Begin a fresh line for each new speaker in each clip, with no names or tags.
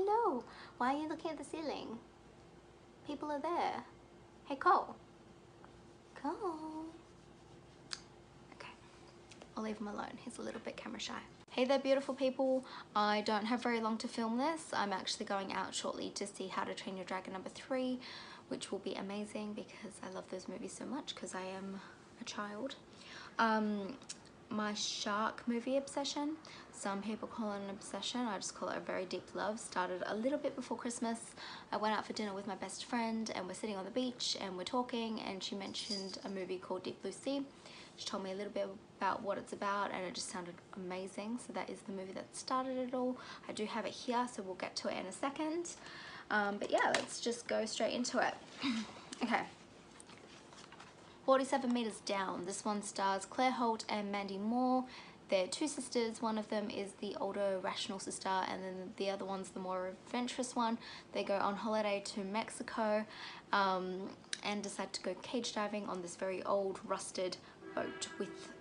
hello. Why are you looking at the ceiling? People are there. Hey, Cole. Cole. Okay, I'll leave him alone. He's a little bit camera shy. Hey there, beautiful people. I don't have very long to film this. I'm actually going out shortly to see How to Train Your Dragon #3, which will be amazing because I love those movies so much because I am a child. My shark movie obsession, some people call it an obsession, I just call it a very deep love, started a little bit before Christmas. I went out for dinner with my best friend and we're sitting on the beach and we're talking, and she mentioned a movie called Deep Blue Sea. She told me a little bit about what it's about and it just sounded amazing, so that is the movie that started it all. I do have it here, so we'll get to it in a second. But yeah, let's just go straight into it. Okay. 47 Meters Down. This one stars Claire Holt and Mandy Moore. They're two sisters. One of them is the older rational sister and then the other one's the more adventurous one. They go on holiday to Mexico and decide to go cage diving on this very old rusted boat with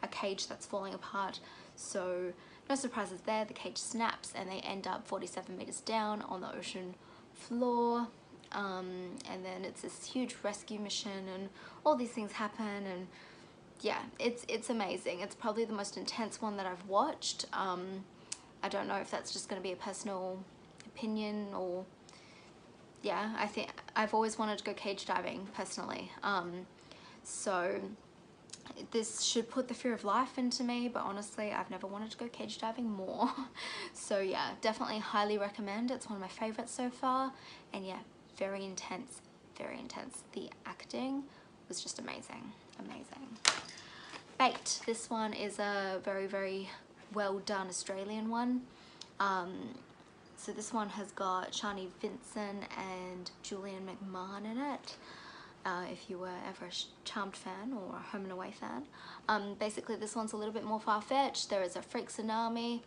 a cage that's falling apart. So no surprises there, the cage snaps and they end up 47 meters down on the ocean floor. And then it's this huge rescue mission and all these things happen, and yeah, it's amazing. It's probably the most intense one that I've watched. I don't know if that's just going to be a personal opinion or yeah, I think I've always wanted to go cage diving personally, so this should put the fear of life into me, but honestly I've never wanted to go cage diving more. So yeah, definitely highly recommend. It's one of my favorites so far, and yeah, very intense, very intense. The acting was just amazing, amazing. Bait. This one is a very, very well done Australian one. So this one has got Shani Vincent and Julian McMahon in it. If you were ever a Charmed fan or a Home and Away fan. Basically this one's a little bit more far-fetched. There is a freak tsunami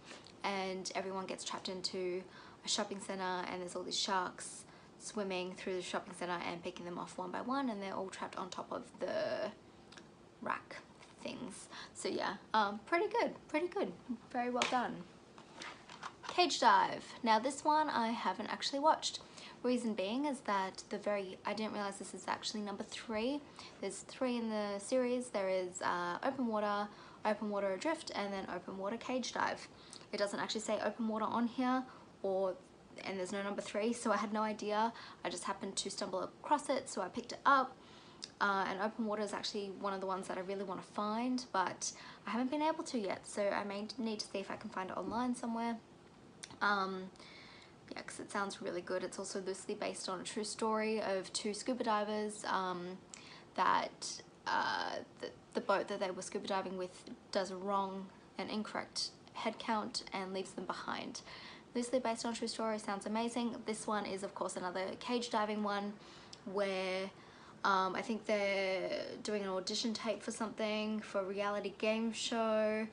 and everyone gets trapped into a shopping centre and there's all these sharks swimming through the shopping centre and picking them off one by one, and they're all trapped on top of the rack things. So yeah, pretty good, very well done. Cage Dive. Now this one I haven't actually watched. Reason being is that I didn't realize this is actually #3. There's 3 in the series. There is open water adrift, and then open water cage dive. It doesn't actually say open water on here, and there's no #3, so I had no idea. I just happened to stumble across it, so I picked it up. And open water is actually one of the ones that I really want to find, but I haven't been able to yet, so I may need to see if I can find it online somewhere. Yeah, because it sounds really good. It's also loosely based on a true story of 2 scuba divers that the boat that they were scuba diving with does an incorrect head count and leaves them behind. Loosely based on true story, sounds amazing. This one is of course another cage diving one where I think they're doing an audition tape for something, for a reality game show,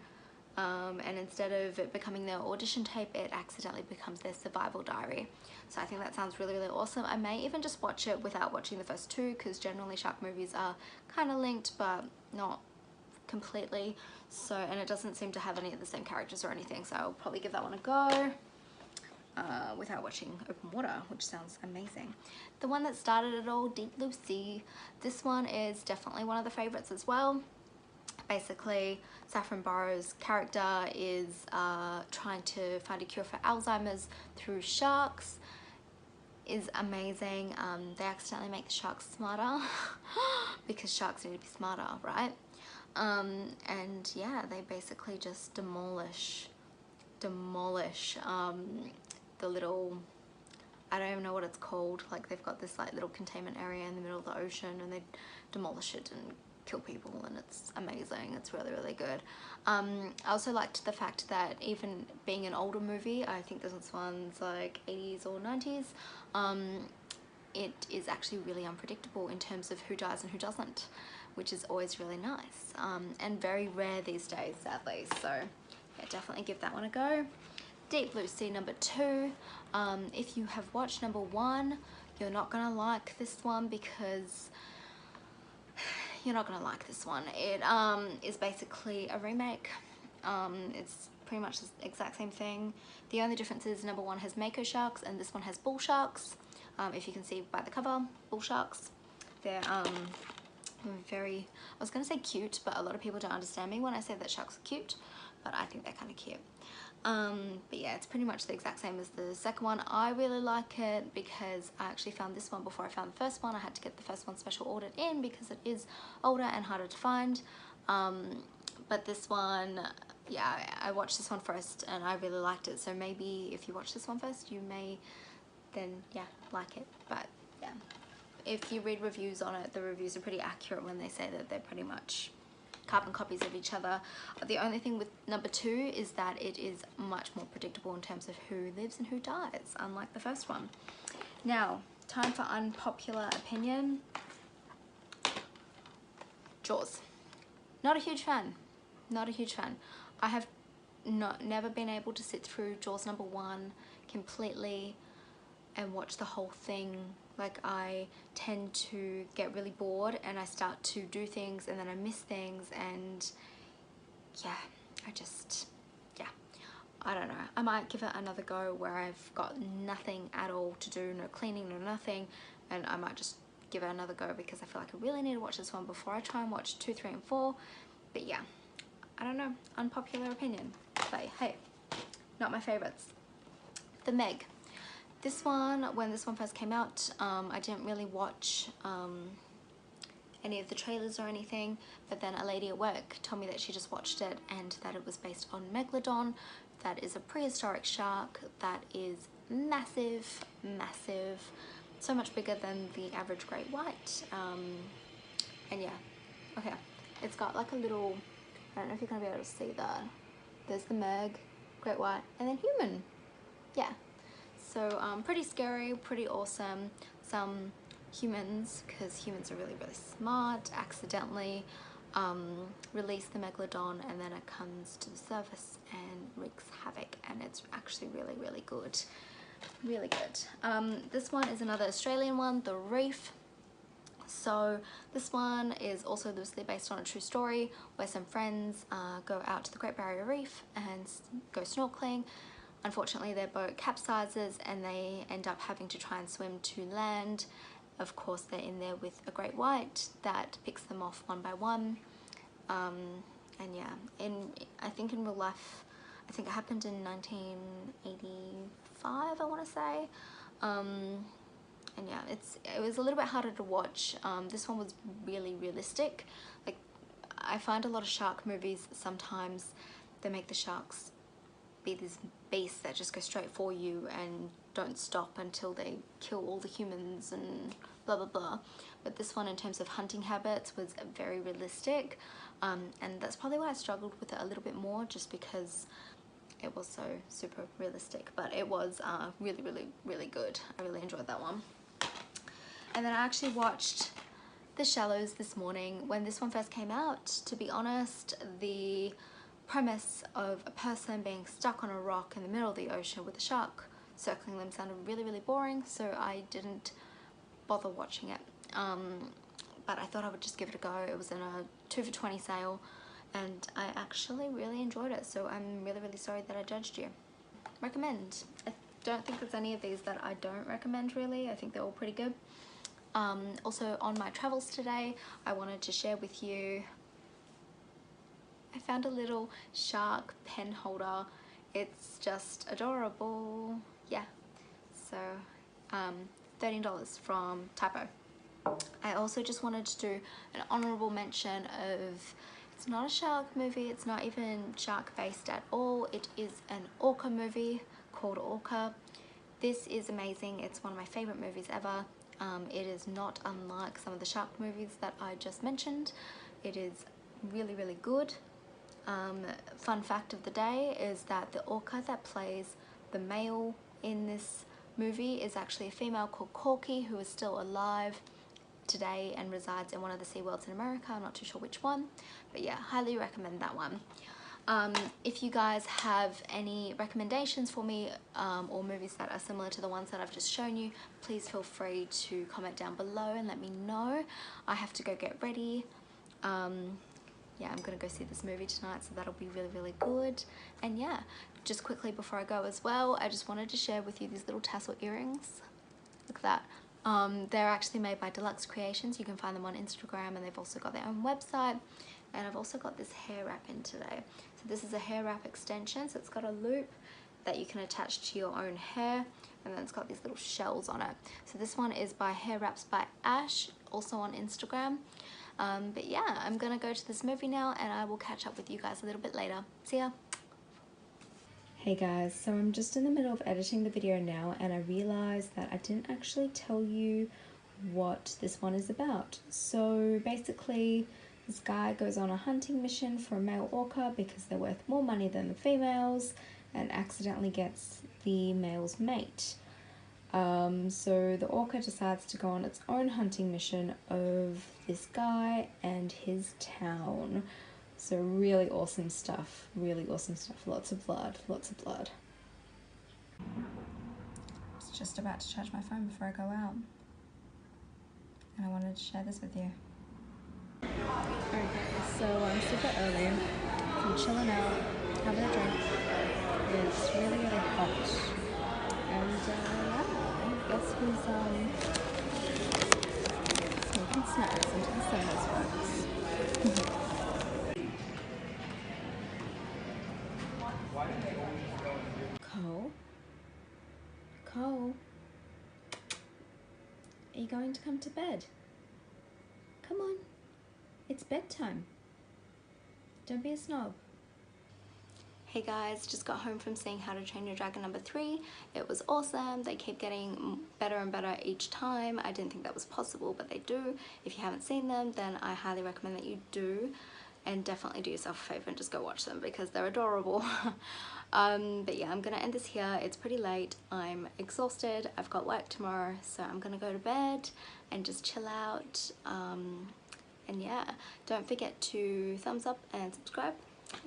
and instead of it becoming their audition tape, it accidentally becomes their survival diary. So I think that sounds really, really awesome. I may even just watch it without watching the first 2, because generally shark movies are kind of linked but not completely. So, and it doesn't seem to have any of the same characters or anything, so I'll probably give that one a go. Without watching open water, which sounds amazing. The one that started it all, Deep Blue Sea. This one is definitely one of the favorites as well. Basically, Saffron Burrows' character is trying to find a cure for Alzheimer's through sharks. Is amazing. They accidentally make the sharks smarter because sharks need to be smarter, right? And yeah, they basically just demolish the little, I don't even know what it's called, like they've got this like little containment area in the middle of the ocean and they demolish it and kill people, and it's amazing. It's really, really good. I also liked the fact that even being an older movie, I think this one's like 80s or 90s, it is actually really unpredictable in terms of who dies and who doesn't, which is always really nice, and very rare these days, sadly. So yeah, definitely give that one a go. Deep Blue Sea #2. If you have watched #1, you're not gonna like this one because you're not gonna like this one. It is basically a remake. It's pretty much the exact same thing. The only difference is number one has mako sharks and this one has bull sharks. If you can see by the cover, bull sharks. They're very, I was gonna say cute, but a lot of people don't understand me when I say that sharks are cute, but I think they're kind of cute. But yeah, it's pretty much the exact same as the second one. I really like it because I actually found this one before I found the first one. I had to get the first one special ordered in because it is older and harder to find. But this one, yeah, I watched this one first and I really liked it. So maybe if you watch this one first, you may then, yeah, like it. But yeah, if you read reviews on it, the reviews are pretty accurate when they say that they're pretty much carbon copies of each other. The only thing with number two is that it is much more predictable in terms of who lives and who dies, unlike the first one. Now, time for unpopular opinion. Jaws. Not a huge fan. Not a huge fan. I have never been able to sit through Jaws number one completely and watch the whole thing. Like, I tend to get really bored and I start to do things and then I miss things, and yeah, I don't know. I might give it another go where I've got nothing at all to do, no cleaning, no nothing, and I might just give it another go because I feel like I really need to watch this one before I try and watch 2, 3, and 4. But yeah, I don't know, unpopular opinion, but hey, not my favorites. The Meg. This one, when this one first came out, I didn't really watch any of the trailers or anything, but then a lady at work told me that she just watched it and that it was based on Megalodon. That is a prehistoric shark that is massive, massive, so much bigger than the average great white. And yeah, okay, it's got like a little, I don't know if you're gonna be able to see that. There's the Meg, great white, and then human. Yeah. So pretty scary, pretty awesome. Some humans, because humans are really, really smart, accidentally release the Megalodon, and then it comes to the surface and wreaks havoc, and it's actually really, really good. Really good. This one is another Australian one, The Reef. So this one is also loosely based on a true story where some friends go out to the Great Barrier Reef and go snorkeling. Unfortunately, their boat capsizes and they end up having to try and swim to land. Of course, they're in there with a great white that picks them off one by one. And yeah, I think in real life, I think it happened in 1985, I want to say. And yeah, it was a little bit harder to watch. This one was really realistic. Like, I find a lot of shark movies, sometimes they make the sharks be these beasts that just go straight for you and don't stop until they kill all the humans and blah blah blah. But this one, in terms of hunting habits, was very realistic, and that's probably why I struggled with it a little bit more, just because it was so super realistic. But it was really, really, really good. I really enjoyed that one. And then I actually watched The Shallows this morning. When this one first came out, to be honest, the premise of a person being stuck on a rock in the middle of the ocean with a shark circling them sounded really, really boring, so I didn't bother watching it. But I thought I would just give it a go. It was in a 2 for $20 sale and I actually really enjoyed it, so I'm really, really sorry that I judged you. Recommend. I don't think there's any of these that I don't recommend, really. I think they're all pretty good. Also, on my travels today, I wanted to share with you, I found a little shark pen holder. It's just adorable. Yeah, so $13 from Typo. I also just wanted to do an honorable mention of, it's not a shark movie, it's not even shark based at all. It is an orca movie called Orca. This is amazing. It's one of my favorite movies ever. It is not unlike some of the shark movies that I just mentioned. It is really, really good. Fun fact of the day is that the orca that plays the male in this movie is actually a female called Corky, who is still alive today and resides in one of the SeaWorlds in America. I'm not too sure which one, but yeah, highly recommend that one. If you guys have any recommendations for me, or movies that are similar to the ones that I've just shown you, please feel free to comment down below and let me know. I have to go get ready. yeah, I'm gonna go see this movie tonight, so that'll be really, really good. And yeah, just quickly before I go as well, I just wanted to share with you these little tassel earrings. Look at that. They're actually made by Deluxe Creations. You can find them on Instagram, and they've also got their own website. And I've also got this hair wrap in today. So this is a hair wrap extension, so it's got a loop that you can attach to your own hair, and then it's got these little shells on it. So this one is by Hair Wraps by Ash, also on Instagram. But yeah, I'm gonna go to this movie now, and I will catch up with you guys a little bit later. See ya. Hey guys, so I'm just in the middle of editing the video now, and I realized that I didn't actually tell you what this one is about. So basically, this guy goes on a hunting mission for a male orca because they're worth more money than the females, and accidentally gets the male's mate. So the orca decides to go on its own hunting mission of this guy and his town. So really awesome stuff, lots of blood, lots of blood. I was just about to charge my phone before I go out, and I wanted to share this with you. Alright guys, so I'm super early, I'm chilling out, having a drink. It's really, really hot, and yeah, guess who's smoking snacks into the sonos box. Cole? Cole? Are you going to come to bed? Come on. It's bedtime. Don't be a snob. Hey guys, just got home from seeing How to Train Your Dragon #3. It was awesome. They keep getting better and better each time. I didn't think that was possible, but they do. If you haven't seen them, then I highly recommend that you do. And definitely do yourself a favor and just go watch them because they're adorable. But yeah, I'm gonna end this here. It's pretty late. I'm exhausted. I've got work tomorrow, so I'm gonna go to bed and just chill out. And yeah, don't forget to thumbs up and subscribe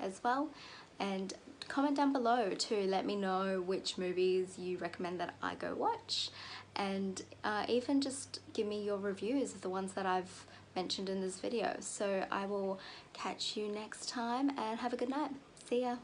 as well. And comment down below to let me know which movies you recommend that I go watch. And even just give me your reviews of the ones that I've mentioned in this video. So I will catch you next time, and have a good night. See ya.